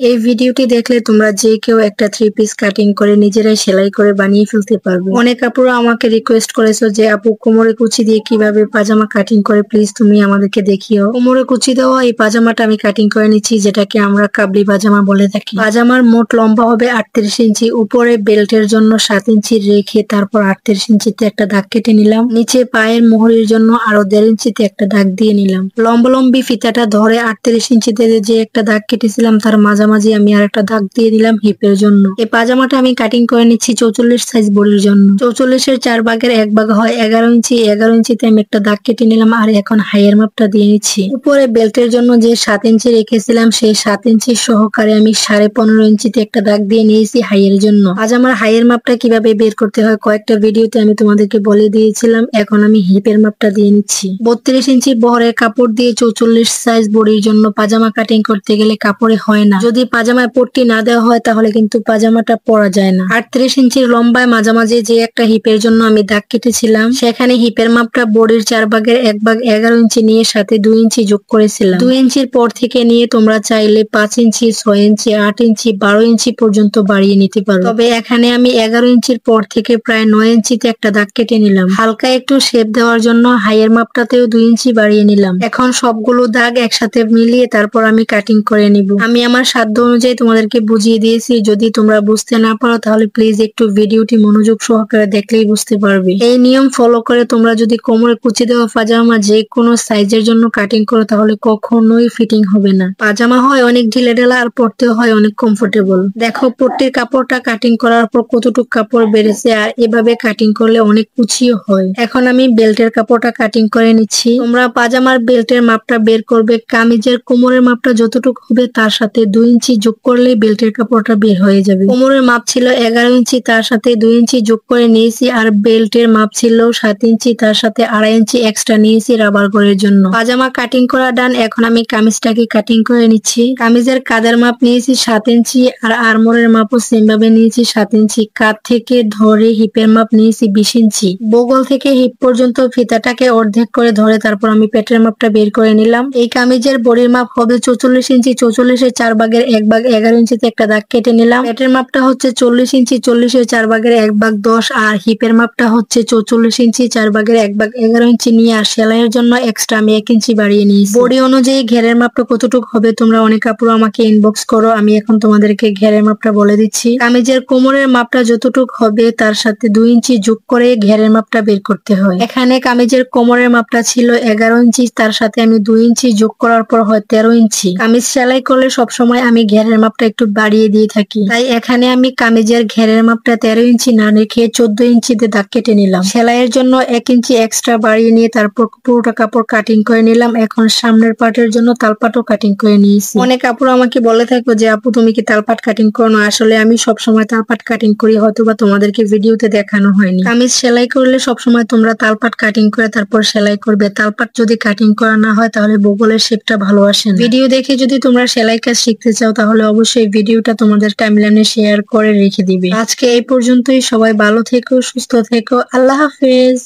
এই ভিডিওটি দেখলে তোমরা যে কেউ একটা 3 পিস কাটিং করে নিজেরাই সেলাই করে বানিয়ে ফেলতে পারবে। অনেক আপুরা আমাকে রিকোয়েস্ট করেছো যে আপু কোমরে কুচি দিয়ে কিভাবে পাজামা কাটিং করে প্লিজ তুমি আমাদেরকে দেখিও। কোমরে কুচি দেওয়া এই পাজামাটা আমি কাটিং করে নিচ্ছি, যেটাকে আমরা কাবলি পাজামা বলে থাকি। পাজামার মোট লম্বা হবে 38 ইঞ্চি, উপরে বেল্টের জন্য 7 ইঞ্চি রেখে তারপর 38 ইঞ্চিতে একটা দাগ কেটে নিলাম। নিচে পায়ের মোহরের জন্য আরো 1.5 ইঞ্চিতে একটা দাগ দিয়ে নিলাম। লম্বি ফিতাটা ধরে 38 ইঞ্চিতে যে একটা দাগ কেটেছিলাম তার মাঝামাঝি আমি আর একটা দাগ দিয়ে দিলাম হিপের জন্য। এই পাজামাটা আমি কাটিং করে নিচ্ছি 44 সাইজ বডির জন্য। 44 এর 4 ভাগের 1 ভাগ হয় 11 ইঞ্চি। 11 ইঞ্চিতে আমি একটা দাগ কেটে নিলাম আর এখন হাইয়ের মাপটা দিয়ে নিচ্ছি। উপরে বেল্টের জন্য যে 7 ইঞ্চি রেখেছিলাম সেই 7 ইঞ্চি সহকারে আমি 15.5 ইঞ্চিতে একটা দাগ দিয়ে নিয়েছি হাইয়ের জন্য। আজ আমার হাইয়ের মাপটা কিভাবে বের করতে হয় কয়েকটা ভিডিওতে আমি তোমাদেরকে বলে দিয়েছিলাম। এখন আমি হিপের মাপটা দিয়ে নিচ্ছি। 32 ইঞ্চি বহরের কাপড় দিয়ে 44 সাইজ বডির জন্য পাজামা কাটিং করতে গেলে কাপড়ে হয় না। যদি পাজামায় পট্টি না দেওয়া হয় তাহলে কিন্তু পাজামাটা পরা যায় না। 38 ইঞ্চির লম্বায় মাঝামাঝি যে একটা হিপের জন্য আমি দাগ কেটেছিলাম সেখানে হিপের মাপটা বডির 4 ভাগের 1 ভাগ 11 ইঞ্চি নিয়ে সাথে 2 ইঞ্চি যোগ করেছিলাম। 2 ইঞ্চির পর থেকে নিয়ে তোমরা চাইলে 5 ইঞ্চি, 6 ইঞ্চি, 8 ইঞ্চি, 12 ইঞ্চি পর্যন্ত বাড়িয়ে নিতে পারো। তবে এখানে আমি 11 ইঞ্চির পর থেকে প্রায় 9 ইঞ্চিতে একটা দাগ কেটে নিলাম। হালকা একটু শেপ দেওয়ার জন্য হাইয়ের মাপটাতেও 2 ইঞ্চি বাড়িয়ে নিলাম। এখন সবগুলো দাগ একসাথে মিলিয়ে তারপর আমি কাটিং করে নিব। আমি আমার সাধ্য অনুযায়ী তোমাদেরকে বুঝিয়ে দিয়েছি। যদি তোমরা বুঝতে না পারো তাহলে প্লিজ একটু ভিডিওটি মনোযোগ সহকারে দেখলেই বুঝতে পারবে। এই নিয়ম ফলো করে তোমরা যদি কোমরে কুচি দেওয়া পাজামা যে কোনো সাইজের জন্য কাটিং করো তাহলে কখনোই ফিটিং হবে না। পাজামা হয় অনেক ঢিলেঢালা আর পরতেও হয় অনেক কমফোর্টেবল। দেখো পট্টির কাপড়টা কাটিং করার পর কতটুকু কাপড় বেড়েছে আর এভাবে কাটিং করলে অনেক কুচিও হয়। এখন আমি বেল্টের কাপড়টা কাটিং করে নিচ্ছি। তোমরা পাজামার বেল্টের মাপটা বের করবে। কামিজের কোমরের মাপটা যতটুকু হবে তার সাথে 2 ইঞ্চি যোগ করলেই বেল্টের কাপড়টা বের হয়ে যাবে। কোমরের মাপ ছিল 11 ইঞ্চি, তার সাথে 2 ইঞ্চি যোগ করে নিয়েছি। আর বেল্টের মাপ ছিল 7 ইঞ্চি, তার সাথে 2.5 ইঞ্চি এক্সট্রা নিয়েছি রাবার ঘরের জন্য। পাজামা কাটিং করা ডান। এখন আমি কামিজটাকে কাটিং করে নিচ্ছি। কামিজের কাঁধের মাপ নিয়েছি 7 ইঞ্চি আর আরমোরের মাপও সেম ভাবে নিয়েছি 7 ইঞ্চি। কাঁধ থেকে ধরে হিপের মাপ নিয়েছি 20 ইঞ্চি। বগল থেকে হিপ পর্যন্ত ফিতাটাকে অর্ধেক করে ধরে তারপর আমি পেটের মাপটা বের করে নিলাম। এই কামিজের বডির মাপ হবে 44 ইঞ্চি। 44 এর 4 ভাগের 1 ভাগ 11 ইঞ্চিতে একটা দাগ কেটে নিলাম। পেটের মাপটা হচ্ছে 40 ইঞ্চি। 40 এর 4 ভাগের 1 ভাগ 10 আর হিপের মাপটা হচ্ছে 44 ইঞ্চি। 4 ভাগের 1 ভাগ 11 ইঞ্চি নিয়ে আর সেলাইয়ের জন্য এক্সট্রা আমি 1 ইঞ্চি বাড়িয়ে নিয়েছি। বডি অনুযায়ী ঘেরের মাপটা কতটুকু হবে তোমরা অনেক আপুরা আমাকে ইনবক্স করো। আমি এখন তোমাদেরকে ঘেরের মাপটা বলে দিচ্ছি। কামিজের কোমরের মাপটা যতটুকু হবে তার সাথে 2 ইঞ্চি যোগ করে ঘেরের মাপটা বের করতে হয়। এখানে কামিজের কোমরের মাপটা ছিল 11 ইঞ্চি, তার সাথে আমি 2 ইঞ্চি যোগ করার পর হয় 13 ইঞ্চি। কামিজ সেলাই করলে সবসময় আমি ঘেরের মাপটা একটু বাড়িয়ে দিয়ে থাকি, তাই এখানে আমি কামিজের ঘেরের মাপটা 13 ইঞ্চি না রেখে 14 ইঞ্চিতে দাগ কেটে নিলাম। সেলাইয়ের জন্য 1 ইঞ্চি এক্সট্রা বাড়িয়ে নিয়ে তারপর পুরোটা কাপড় কাটিং করে নিলাম। এখন সামনের পার্টের জন্য তালপাটও কাটিং করে নিয়েছি। অনেক আপুরা আমাকে বলে থাকো যে আপু তুমি কি তালপাট কাটিং করো না? আসলে আমি সবসময় তালপাট কাটিং করি, হয়তো বা তোমাদেরকে ভিডিওতে দেখানো হয়নি। কামিজ সেলাই করলে সবসময় তোমরা তালপাট কাটিং করে তারপর সেলাই করবে। তালপাট যদি কাটিং করা না হয় তাহলে বগলের শেপটা ভালো আসে না। ভিডিও দেখে যদি তোমরা সেলাই কাজ শিখতে চাও তাহলে অবশ্যই ভিডিওটা তোমাদের টাইমলাইনে শেয়ার করে রেখে দিবে। আজকে এই পর্যন্তই। সবাই ভালো থেকো, সুস্থ থেকো। আল্লাহ হাফেজ।